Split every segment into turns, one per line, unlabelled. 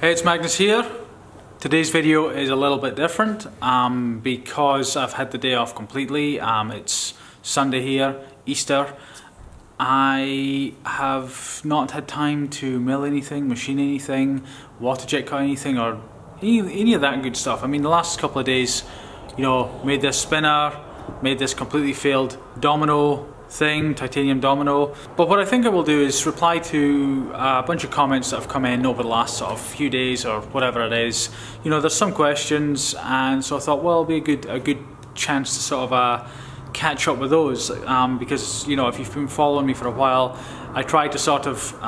Hey, it's Magnus here. Today's video is a little bit different because I've had the day off completely. It's Sunday here, Easter. I have not had time to mill anything, machine anything, water jet cut anything, or any of that good stuff. I mean, the last couple of days, made this spinner, made this completely failed domino thing, titanium domino. But what I think I will do is reply to a bunch of comments that have come in over the last sort of few days or whatever it is. There's some questions, and so I thought, well, it'll be a good chance to sort of catch up with those because if you've been following me for a while, I try to sort of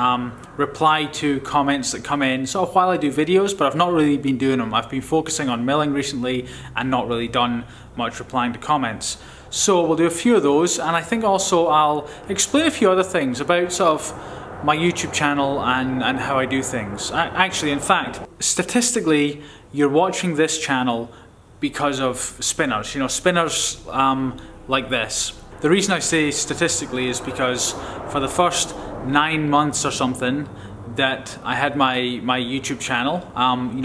reply to comments that come in sort of while I do videos, but I've not really been doing them. I've been focusing on milling recently and not really done much replying to comments. So we'll do a few of those, and I think also I'll explain a few other things about sort of my YouTube channel and how I do things. Actually, in fact, statistically, you're watching this channel because of spinners. Spinners like this. The reason I say statistically is because for the first 9 months or something that I had my YouTube channel,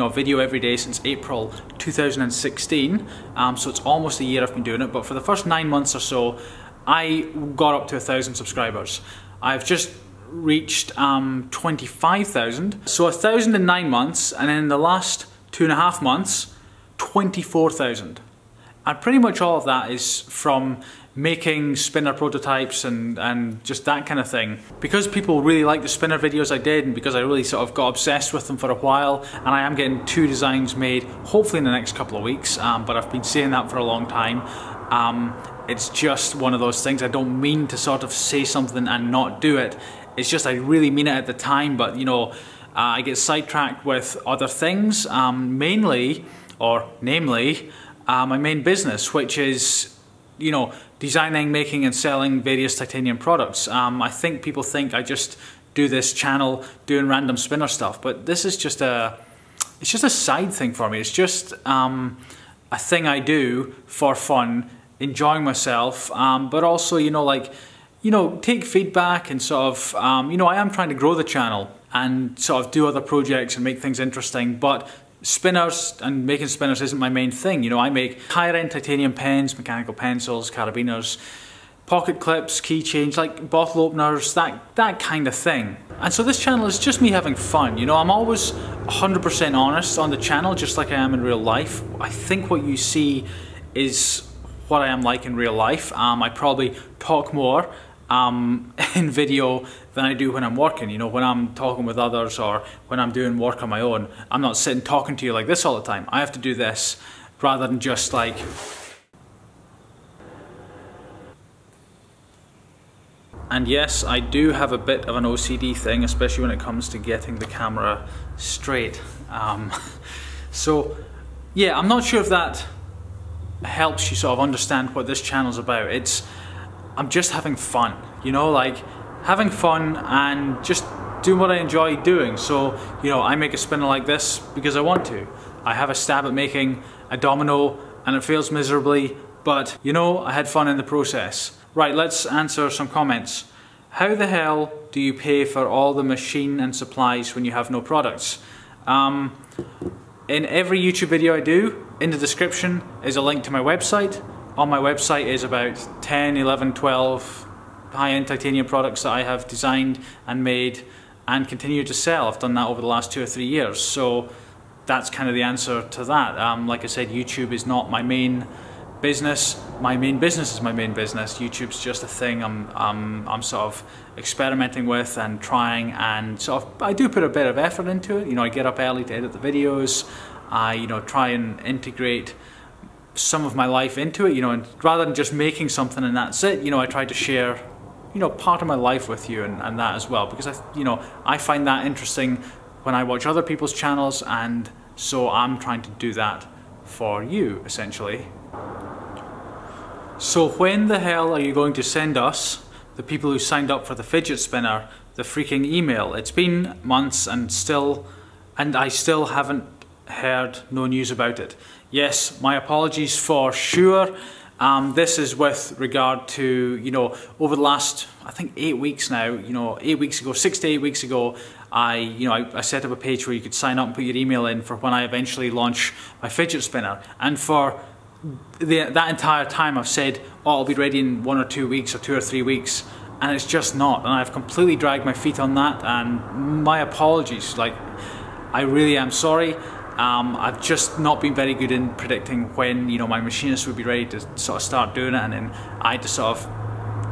video every day since April 2016, so it's almost a year I've been doing it, but for the first 9 months or so, I got up to 1,000 subscribers. I've just reached 25,000, so 1,000 in 9 months, and then in the last 2.5 months, 24,000. And pretty much all of that is from making spinner prototypes and just that kind of thing. Because people really like the spinner videos I did, and because I really sort of got obsessed with them for a while, and I am getting 2 designs made, hopefully in the next couple of weeks, but I've been saying that for a long time. It's just one of those things. I don't mean to sort of say something and not do it. It's just I really mean it at the time, but I get sidetracked with other things, namely, my main business, which is designing, making and selling various titanium products. I think people think I just do this channel doing random spinner stuff, but this is just it's just a side thing for me. It's just a thing I do for fun, enjoying myself, but also take feedback and sort of I am trying to grow the channel and sort of do other projects and make things interesting, but spinners and making spinners isn't my main thing. I make higher end titanium pens, mechanical pencils, carabiners, pocket clips, keychains, like bottle openers, that kind of thing. And so this channel is just me having fun. I'm always 100% honest on the channel, just like I am in real life. I think what you see is what I am like in real life. I probably talk more in video than I do when I'm working. When I'm talking with others or when I'm doing work on my own, I'm not sitting talking to you like this all the time. I have to do this rather than just like... And yes, I do have a bit of an OCD thing, especially when it comes to getting the camera straight. So yeah, I'm not sure if that helps you sort of understand what this channel's about. I'm just having fun, like having fun and just doing what I enjoy doing. So, I make a spinner like this because I want to. I have a stab at making a domino and it fails miserably, but I had fun in the process. Right, let's answer some comments. How the hell do you pay for all the machine and supplies when you have no products? In every YouTube video I do, in the description is a link to my website. On my website is about 10, 11, 12 high-end titanium products that I have designed and made and continue to sell. I've done that over the last 2 or 3 years, so that's kind of the answer to that. Like I said, YouTube is not my main business. My main business is my main business. YouTube's just a thing I'm sort of experimenting with and trying, and sort of I do put a bit of effort into it. I get up early to edit the videos. I try and integrate some of my life into it, and rather than just making something and that's it, I try to share, part of my life with you and that as well, because I find that interesting when I watch other people's channels, and so I'm trying to do that for you, essentially. So when the hell are you going to send us, the people who signed up for the fidget spinner, the freaking email? It's been months and I still haven't heard no news about it. Yes, my apologies for sure. This is with regard to, over the last, I think 8 weeks now, 8 weeks ago, 6 to 8 weeks ago, I set up a page where you could sign up and put your email in for when I eventually launch my fidget spinner. And for that entire time I've said, oh, it'll be ready in 1 or 2 weeks or 2 or 3 weeks, and it's just not. And I've completely dragged my feet on that, and my apologies. Like, I really am sorry. I've just not been very good in predicting when, you know, my machinist would be ready to sort of start doing it, and then I had to sort of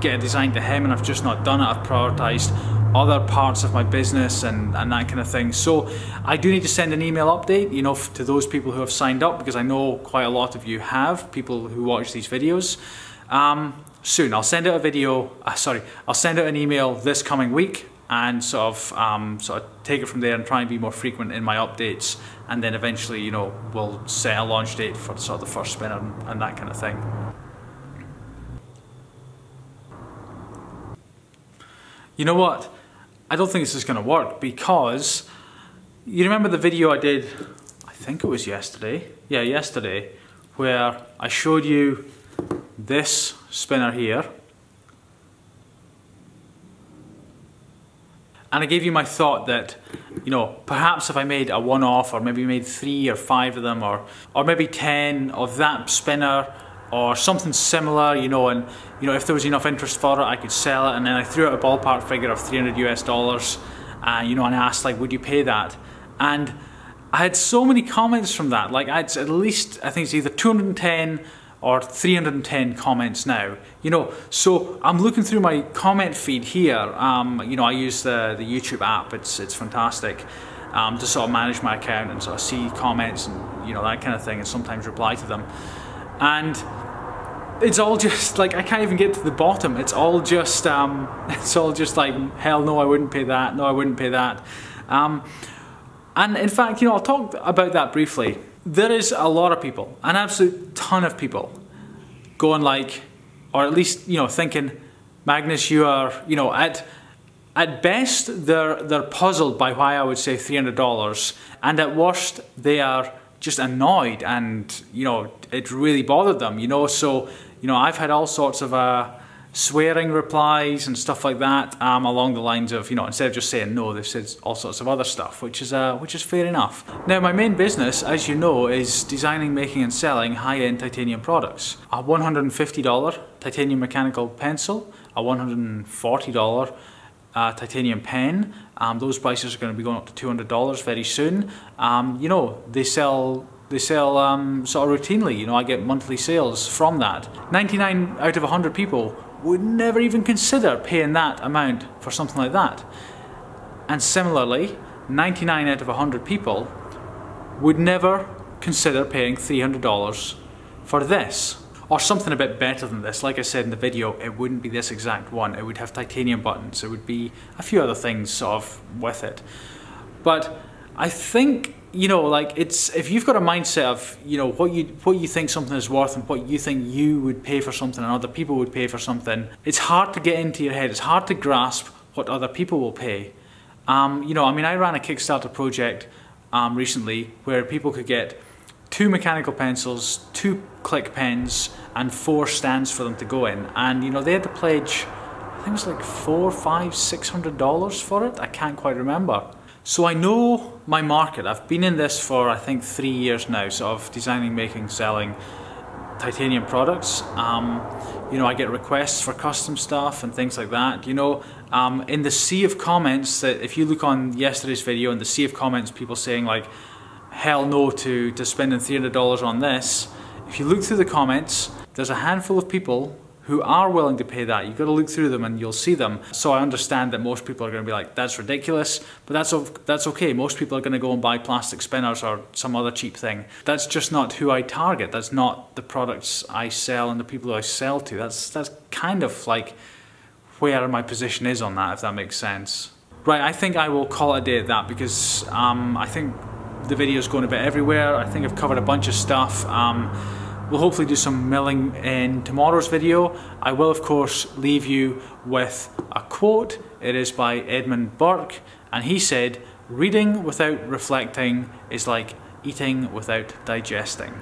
get a design to him, and I've just not done it. I've prioritised other parts of my business and that kind of thing. So I do need to send an email update, you know, to those people who have signed up, because I know quite a lot of you have, people who watch these videos. Soon I'll send out a video, I'll send out an email this coming week, and sort of take it from there and try and be more frequent in my updates, and then eventually, you know, we'll set a launch date for sort of the first spinner and that kind of thing. You know what? I don't think this is going to work, because you remember the video I did, I think it was yesterday, yeah, yesterday, where I showed you this spinner here, and I gave you my thought that, you know, perhaps if I made a one-off, or maybe made 3 or 5 of them, or maybe 10 of that spinner, or something similar, you know, and you know, if there was enough interest for it, I could sell it. And then I threw out a ballpark figure of $300 US, you know, and I asked, like, would you pay that? And I had so many comments from that. Like, I think it's either 210 or 310 comments now, you know. So I'm looking through my comment feed here. You know, I use the YouTube app. It's fantastic to sort of manage my account and sort of see comments and, you know, that kind of thing, and sometimes reply to them. And it's all just like, I can't even get to the bottom. It's all just like, hell no, I wouldn't pay that. No, I wouldn't pay that. And in fact, you know, I'll talk about that briefly. There is a lot of people, an absolute ton of people, going like, or at least, you know, thinking, Magnus, you are, you know, at best they're puzzled by why I would say $300, and at worst they are just annoyed, and, you know, it really bothered them, you know. So, you know, I've had all sorts of swearing replies and stuff like that, along the lines of, you know, instead of just saying no, they've said all sorts of other stuff, which is fair enough. Now, my main business, as you know, is designing, making and selling high-end titanium products. A $150 titanium mechanical pencil, a $140 titanium pen. Those prices are going to be going up to $200 very soon. You know, they sell sort of routinely. You know, I get monthly sales from that. 99 out of 100 people would never even consider paying that amount for something like that. And similarly, 99 out of 100 people would never consider paying $300 for this. Or something a bit better than this. Like I said in the video, it wouldn't be this exact one. It would have titanium buttons. It would be a few other things sort of with it. But I think, you know, like, it's, if you've got a mindset of, you know, what you think something is worth and what you think you would pay for something and other people would pay for something, it's hard to get into your head. It's hard to grasp what other people will pay. You know, I mean, I ran a Kickstarter project recently where people could get 2 mechanical pencils, 2 click pens, and 4 stands for them to go in. And, you know, they had to pledge, I think it was like $400, $500, $600 for it. I can't quite remember. So I know my market. I've been in this for, I think, 3 years now, sort of designing, making, selling titanium products. You know, I get requests for custom stuff and things like that. You know, in the sea of comments, that if you look on yesterday's video, in the sea of comments, people saying like, hell no to spending $300 on this. If you look through the comments, there's a handful of people who are willing to pay that. You've got to look through them and you'll see them. So I understand that most people are going to be like, that's ridiculous, but that's okay. Most people are going to go and buy plastic spinners or some other cheap thing. That's just not who I target. That's not the products I sell and the people who I sell to. That's kind of like where my position is on that, if that makes sense. Right, I think I will call it a day at that, because I think the video is going a bit everywhere. I think I've covered a bunch of stuff. We'll hopefully do some milling in tomorrow's video. I will, of course, leave you with a quote. It is by Edmund Burke, and he said, "Reading without reflecting is like eating without digesting."